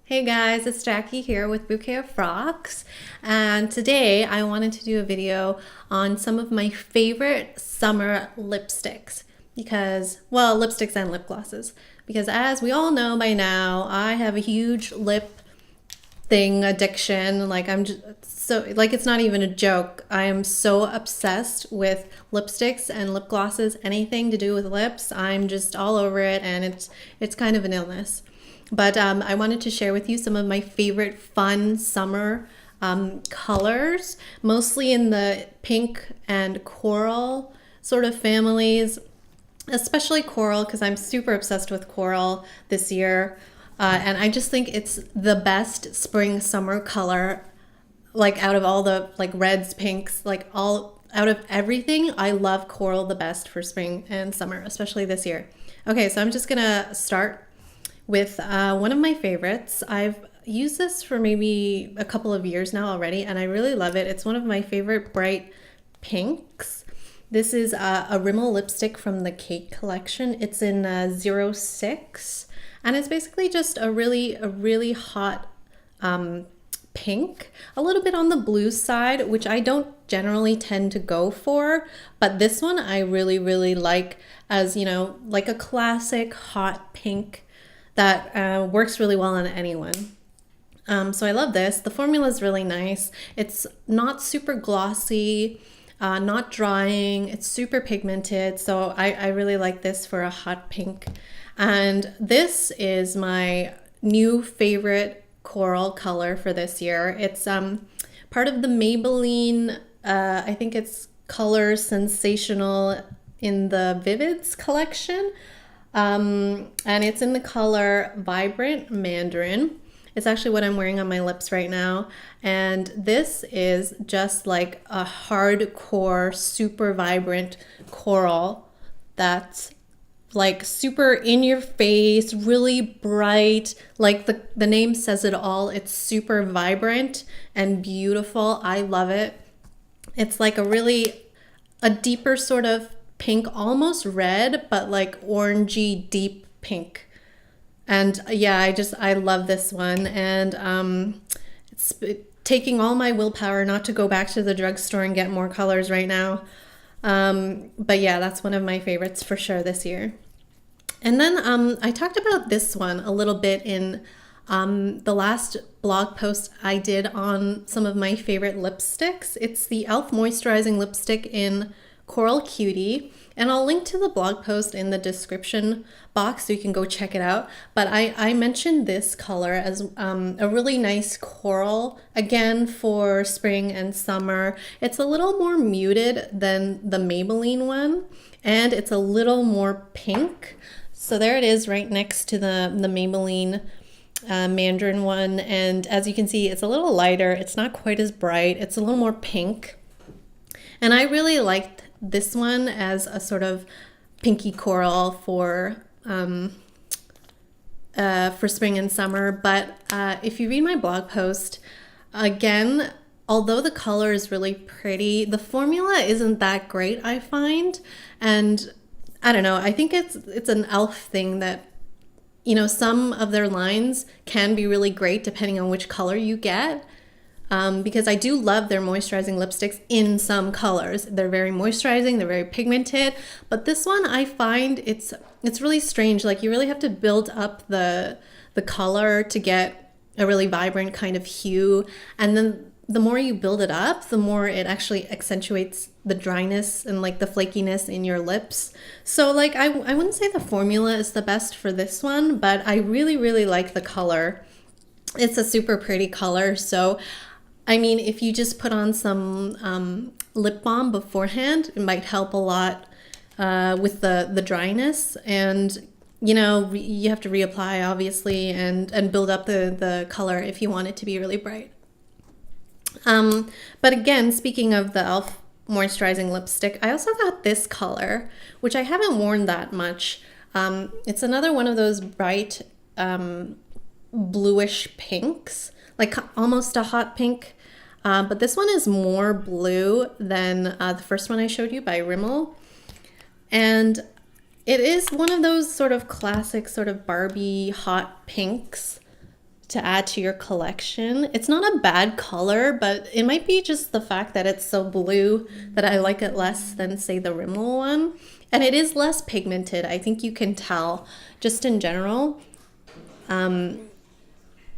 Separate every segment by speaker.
Speaker 1: Hey guys, it's Jackie here with Bouquet of Frocks, and today I wanted to do a video on some of my favorite summer lipsticks lipsticks and lip glosses, because as we all know by now, I have a huge lip thing addiction. It's not even a joke. I am so obsessed with lipsticks and lip glosses, anything to do with lips. I'm just all over it, and it's kind of an illness. But I wanted to share with you some of my favorite fun summer colors, mostly in the pink and coral sort of families, especially coral because I'm super obsessed with coral this year. And I just think it's the best spring summer color, like out of all the like reds, pinks, like all out of everything. I love coral the best for spring and summer, especially this year. Okay, so I'm just gonna start with one of my favorites. I've used this for maybe a couple of years now already, and I really love it. It's one of my favorite bright pinks. This is a Rimmel lipstick from the Cake collection. It's in 06, and it's basically just a really hot pink, a little bit on the blue side, which I don't generally tend to go for, but this one I really like as, like a classic hot pink that works really well on anyone. So I love this. The formula is really nice. It's not super glossy, not drying. It's super pigmented. So I really like this for a hot pink. And this is my new favorite coral color for this year. It's part of the Maybelline, I think it's color Sensational in the Vivids collection. And it's in the color Vibrant Mandarin. It's actually what I'm wearing on my lips right now. And this is just like a hardcore, super vibrant coral that's like super in your face, really bright. Like the name says it all. It's super vibrant and beautiful. I love it. It's like a deeper sort of pink, almost red, but like orangey deep pink. And yeah, I love this one. And it's taking all my willpower not to go back to the drugstore and get more colors right now. But yeah, that's one of my favorites for sure this year. And then I talked about this one a little bit in the last blog post I did on some of my favorite lipsticks. It's the e.l.f. Moisturizing lipstick in Coral Cutie, and I'll link to the blog post in the description box so you can go check it out. But I mentioned this color as a really nice coral, again for spring and summer. It's a little more muted than the Maybelline one, and it's a little more pink. So there it is right next to the Maybelline Mandarin one, and as you can see, it's a little lighter. It's not quite as bright. It's a little more pink, and I really liked this one as a sort of pinky coral for spring and summer. But if you read my blog post, again, although the color is really pretty, the formula isn't that great, I find. And I don't know, I think it's an e.l.f. thing that, some of their lines can be really great depending on which color you get. Because I do love their moisturizing lipsticks in some colors. They're very moisturizing, they're very pigmented, but this one I find it's really strange. Like you really have to build up the color to get a really vibrant kind of hue, and then the more you build it up, the more it actually accentuates the dryness and like the flakiness in your lips. So like I wouldn't say the formula is the best for this one, but I really like the color. It's a super pretty color. So I mean, if you just put on some lip balm beforehand, it might help a lot with the dryness. And, you have to reapply, obviously, and build up the color if you want it to be really bright. But again, speaking of the e.l.f. Moisturizing lipstick, I also got this color, which I haven't worn that much. It's another one of those bright bluish pinks, like almost a hot pink. But this one is more blue than the first one I showed you by Rimmel. And it is one of those sort of classic sort of Barbie hot pinks. to add to your collection. It's not a bad color, but it might be just the fact that it's so blue that I like it less than, say, the Rimmel one. And it is less pigmented. I think you can tell just in general.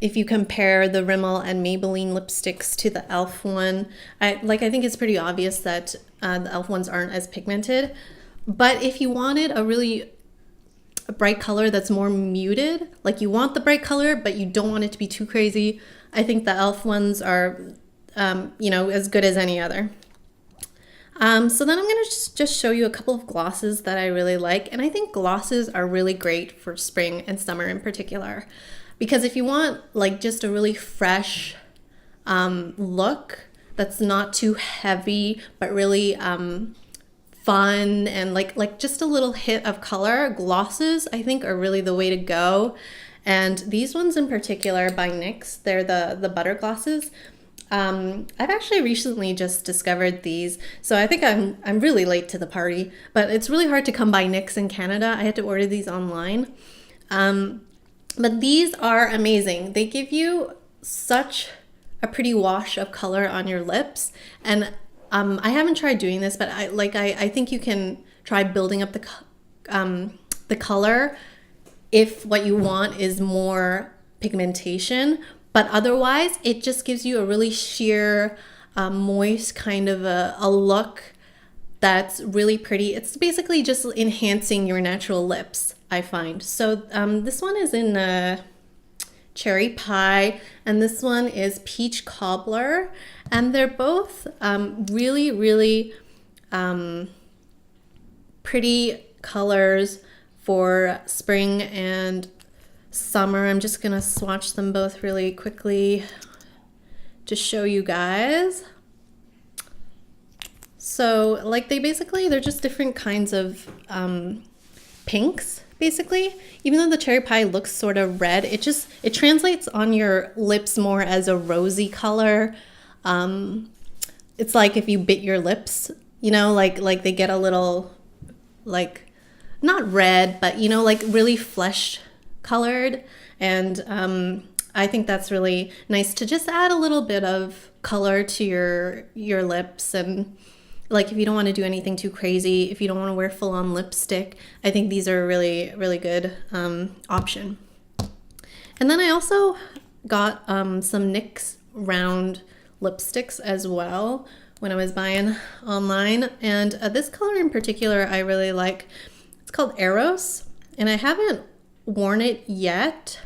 Speaker 1: If you compare the Rimmel and Maybelline lipsticks to the e.l.f. one, I think it's pretty obvious that the e.l.f. ones aren't as pigmented. But if you wanted a bright color that's more muted, like you want the bright color, but you don't want it to be too crazy, I think the e.l.f. ones are, as good as any other. So then I'm going to just show you a couple of glosses that I really like. And I think glosses are really great for spring and summer in particular. Because if you want like just a really fresh look that's not too heavy, but really fun and like just a little hit of color, glosses I think are really the way to go. And these ones in particular by NYX, they're the butter glosses. I've actually recently just discovered these, so I think I'm really late to the party, but it's really hard to come by NYX in Canada. I had to order these online. But these are amazing. They give you such a pretty wash of color on your lips, and I haven't tried doing this, but I think you can try building up the color if what you want is more pigmentation. But otherwise, it just gives you a really sheer, moist kind of a look that's really pretty. It's basically just enhancing your natural lips, I find. So this one is in Cherry Pie, and this one is Peach Cobbler. And they're both really, really pretty colors for spring and summer. I'm just gonna swatch them both really quickly to show you guys. So like they're just different kinds of pinks basically. Even though the Cherry Pie looks sort of red, it translates on your lips more as a rosy color. It's like if you bit your lips, like they get a little like not red, but like really flesh colored. And I think that's really nice to just add a little bit of color to your lips. And like if you don't want to do anything too crazy, if you don't want to wear full-on lipstick, I think these are a really, really good option. And then I also got some NYX round lipsticks as well when I was buying online. And this color in particular I really like. It's called Eros, and I haven't worn it yet,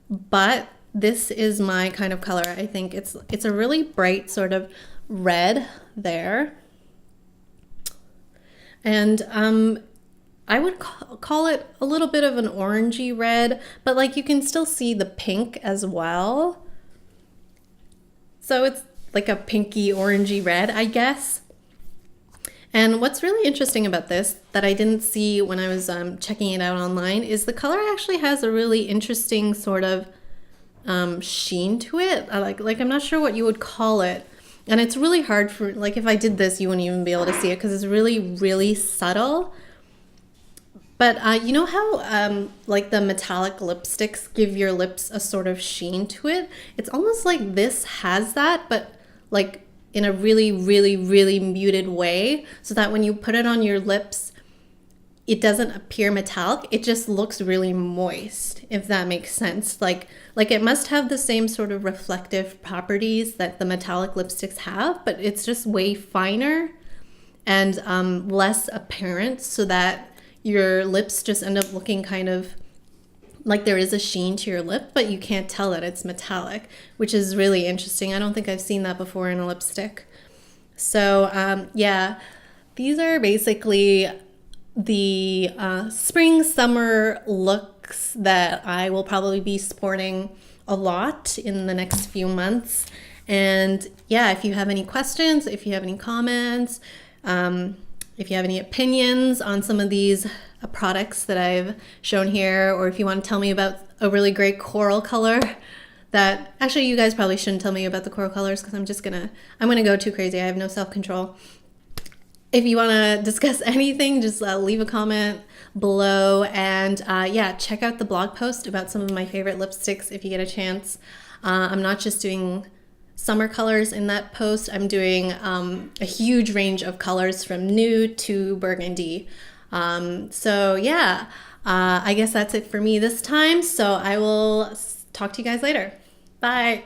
Speaker 1: but this is my kind of color. I think it's a really bright sort of red there, and I would call it a little bit of an orangey red, but like you can still see the pink as well, so it's like a pinky orangey red, I guess. And what's really interesting about this that I didn't see when I was checking it out online is the color actually has a really interesting sort of sheen to it. I'm not sure what you would call it. And it's really hard for, like if I did this, you wouldn't even be able to see it because it's really, really subtle. But you know how like the metallic lipsticks give your lips a sort of sheen to it? It's almost like this has that, but like in a really, really, really muted way, so that when you put it on your lips, it doesn't appear metallic. It just looks really moist, if that makes sense. Like it must have the same sort of reflective properties that the metallic lipsticks have, but it's just way finer and less apparent, so that your lips just end up looking kind of like there is a sheen to your lip, but you can't tell that it's metallic, which is really interesting. I don't think I've seen that before in a lipstick. So yeah, these are basically the spring summer looks that I will probably be sporting a lot in the next few months. And yeah, if you have any questions, if you have any comments, if you have any opinions on some of these products that I've shown here, or if you want to tell me about a really great coral color that actually you guys probably shouldn't tell me about the coral colors because I'm gonna go too crazy. I have no self-control. If you want to discuss anything, just leave a comment below. And yeah, check out the blog post about some of my favorite lipsticks if you get a chance. I'm not just doing summer colors in that post. I'm doing a huge range of colors from nude to burgundy. So yeah, I guess that's it for me this time. So I will talk to you guys later. Bye.